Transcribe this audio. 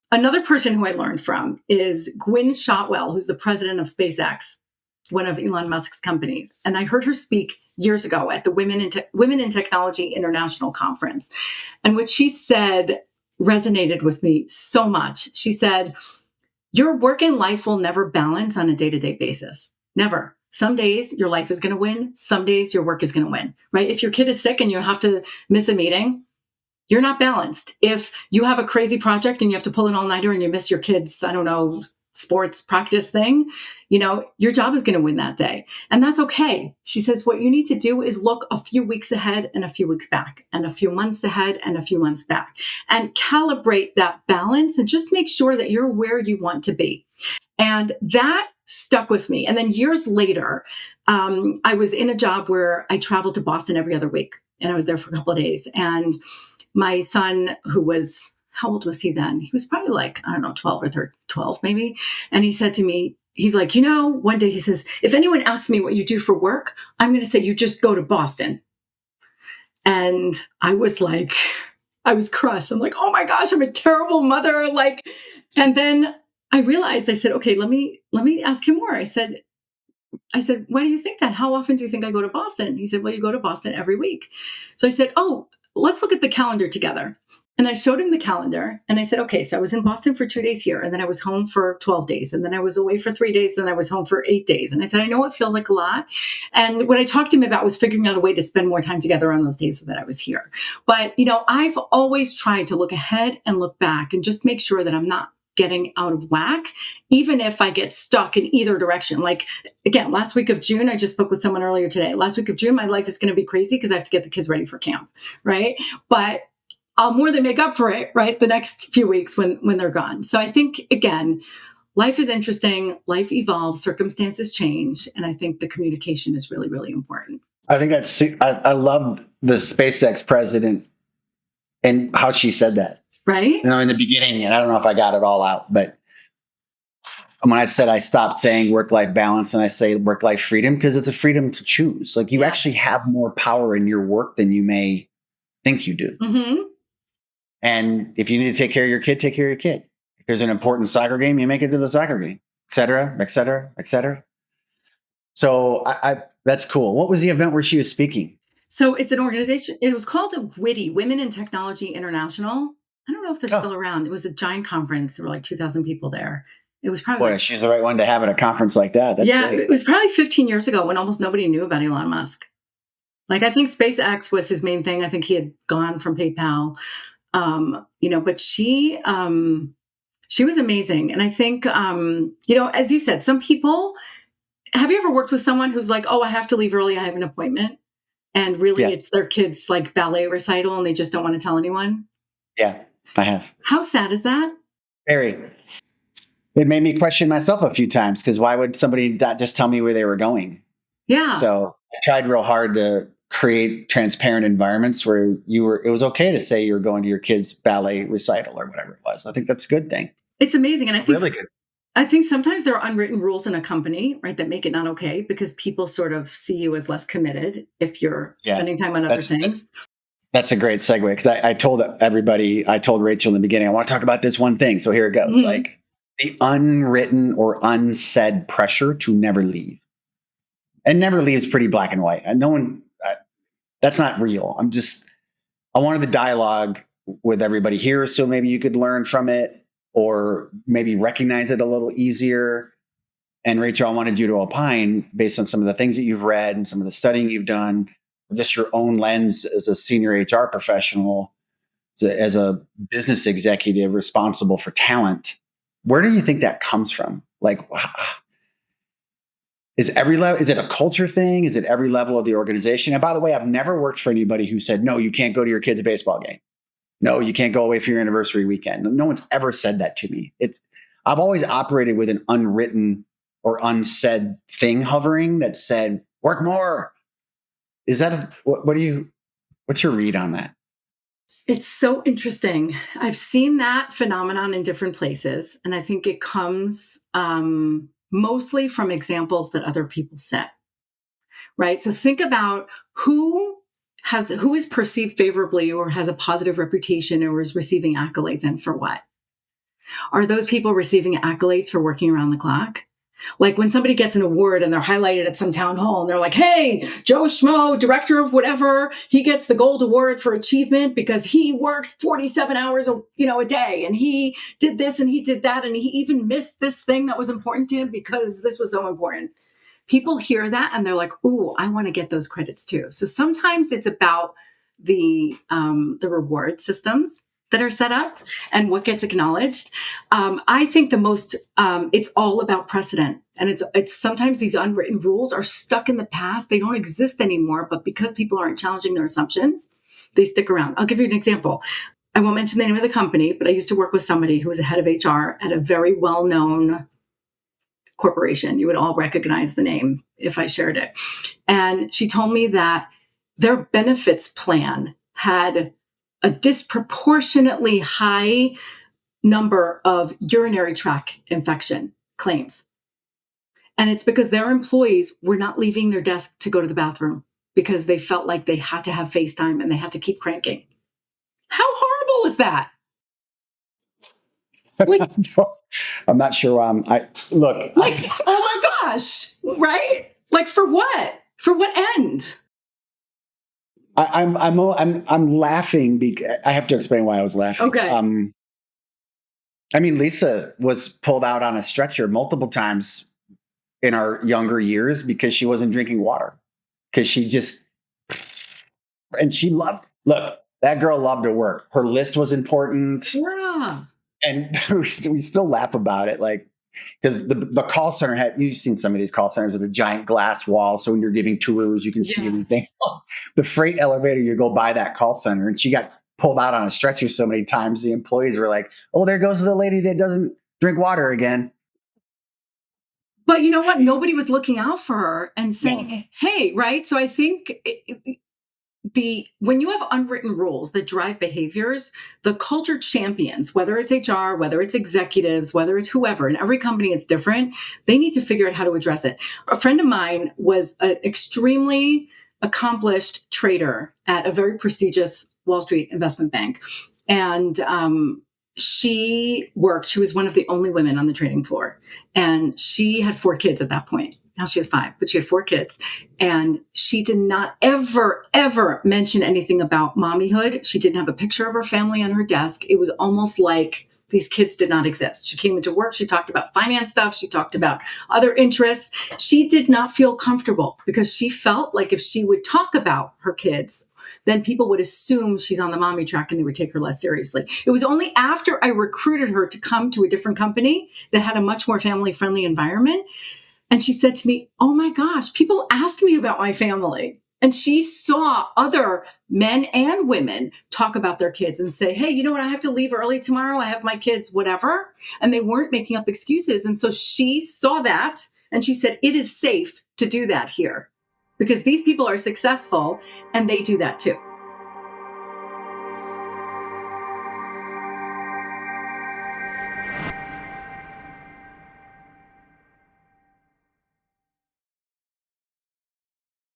Another person who I learned from is Gwynne Shotwell, who's the president of SpaceX, one of Elon Musk's companies. And I heard her speak years ago at the Women in Technology International Conference. And what she said resonated with me so much. She said, your work and life will never balance on a day-to-day basis. Never. Some days your life is going to win. Some days your work is going to win, right? If your kid is sick and you have to miss a meeting, you're not balanced. If you have a crazy project and you have to pull an all-nighter and you miss your kids, I don't know, sports practice thing, your job is going to win that day. And that's okay. She says, what you need to do is look a few weeks ahead and a few weeks back, and a few months ahead and a few months back, and calibrate that balance and just make sure that you're where you want to be. And that stuck with me. And then years later, I was in a job where I traveled to Boston every other week, and I was there for a couple of days. And my son, who was, how old was he then? He was probably like, 12 or 12 maybe. And he said to me, he's like, one day he says, if anyone asks me what you do for work, I'm going to say, you just go to Boston. And I was crushed. I'm like, oh my gosh, I'm a terrible mother. And then I realized, I said, okay, let me ask him more. I said, why do you think that? How often do you think I go to Boston? He said, well, you go to Boston every week. So I said, oh, let's look at the calendar together. And I showed him the calendar and I said, okay, so I was in Boston for 2 days here. And then I was home for 12 days. And then I was away for 3 days. And then I was home for 8 days. And I said, I know it feels like a lot. And what I talked to him about was figuring out a way to spend more time together on those days so that I was here. But, I've always tried to look ahead and look back and just make sure that I'm not getting out of whack, even if I get stuck in either direction. Like, again, last week of June, I just spoke with someone earlier today. Last week of June, my life is going to be crazy because I have to get the kids ready for camp, right? But I'll more than make up for it, right? The next few weeks when they're gone. So I think, again, life is interesting, life evolves, circumstances change. And I think the communication is really, really important. I think I love the SpaceX president and how she said that. Right? In the beginning, and I don't know if I got it all out, but when I said I stopped saying work-life balance and I say work-life freedom, because it's a freedom to choose. Like you actually have more power in your work than you may think you do. Mm-hmm. And if you need to take care of your kid, take care of your kid. If there's an important soccer game, you make it to the soccer game, et cetera, et cetera, et cetera. So I that's cool. What was the event where she was speaking? So it's an organization. It was called WITI, Women in Technology International. I don't know if they're still around. It was a giant conference. There were like 2,000 people there. It was probably... Boy, she's the right one to have at a conference like that. That's great. It was probably 15 years ago when almost nobody knew about Elon Musk. Like, I think SpaceX was his main thing. I think he had gone from PayPal, but she was amazing. And I think, as you said, some people, have you ever worked with someone who's like, oh, I have to leave early, I have an appointment. And really it's their kid's like ballet recital and they just don't want to tell anyone? Yeah, I have. How sad is that? Very. It made me question myself a few times because why would somebody not just tell me where they were going? Yeah. So I tried real hard to create transparent environments where it was okay to say you're going to your kid's ballet recital or whatever it was. I think that's a good thing. It's amazing. And I think really good. I think sometimes there are unwritten rules in a company, right, that make it not okay because people sort of see you as less committed if you're spending time on other things. That's a great segue because I told Rachel in the beginning, I want to talk about this one thing. So here it goes. Mm-hmm. Like the unwritten or unsaid pressure to never leave. And never leave is pretty black and white. And no one, that's not real. I wanted the dialogue with everybody here so maybe you could learn from it or maybe recognize it a little easier. And Rachel, I wanted you to opine based on some of the things that you've read and some of the studying you've done, just your own lens as a senior HR professional, as a business executive responsible for talent. Where do you think that comes from? Like, is it a culture thing? Is it every level of the organization? And by the way, I've never worked for anybody who said, no, you can't go to your kid's baseball game. No, you can't go away for your anniversary weekend. No one's ever said that to me. I've always operated with an unwritten or unsaid thing hovering that said, work more. Is that what's your read on that? It's so interesting. I've seen that phenomenon in different places. And I think it comes mostly from examples that other people set, right? So think about who is perceived favorably or has a positive reputation or is receiving accolades, and for what? Are those people receiving accolades for working around the clock? Like when somebody gets an award and they're highlighted at some town hall and they're like, hey, Joe Schmo, director of whatever, he gets the gold award for achievement because he worked 47 hours a day, and he did this and he did that, and he even missed this thing that was important to him because this was so important. People hear that and they're like, ooh, I want to get those credits too. So sometimes it's about the reward systems that are set up and what gets acknowledged. I think the most, it's all about precedent. And it's sometimes these unwritten rules are stuck in the past. They don't exist anymore, but because people aren't challenging their assumptions, they stick around. I'll give you an example. I won't mention the name of the company, but I used to work with somebody who was a head of HR at a very well-known corporation. You would all recognize the name if I shared it. And she told me that their benefits plan had a disproportionately high number of urinary tract infection claims. And it's because their employees were not leaving their desk to go to the bathroom because they felt like they had to have FaceTime and they had to keep cranking. How horrible is that? Like, I'm not sure why oh my gosh, right? Like for what? For what end? I'm laughing because I have to explain why I was laughing. Okay. I mean, Lisa was pulled out on a stretcher multiple times in our younger years because she wasn't drinking water. Because that girl loved her work. Her list was important. Yeah. And we still laugh about it. Like, because the call center you've seen some of these call centers with a giant glass wall. So when you're giving tours, you can see everything. The freight elevator, you go by that call center, and she got pulled out on a stretcher so many times. The employees were like, oh, there goes the lady that doesn't drink water again. But you know what? Nobody was looking out for her and saying, hey, right? So I think when you have unwritten rules that drive behaviors, the culture champions, whether it's HR, whether it's executives, whether it's whoever, in every company it's different, they need to figure out how to address it. A friend of mine was an extremely accomplished trader at a very prestigious Wall Street investment bank. And she was one of the only women on the trading floor. And she had 4 kids at that point. Now she has 5, but she had 4 kids. And she did not ever mention anything about mommyhood. She didn't have a picture of her family on her desk. It was almost like these kids did not exist. She came into work. She talked about finance stuff. She talked about other interests. She did not feel comfortable because she felt like if she would talk about her kids, then people would assume she's on the mommy track and they would take her less seriously. It was only after I recruited her to come to a different company that had a much more family-friendly environment. And she said to me, oh my gosh, people asked me about my family. And she saw other men and women talk about their kids and say, hey, you know what? I have to leave early tomorrow. I have my kids, whatever. And they weren't making up excuses. And so she saw that and she said, it is safe to do that here because these people are successful and they do that too.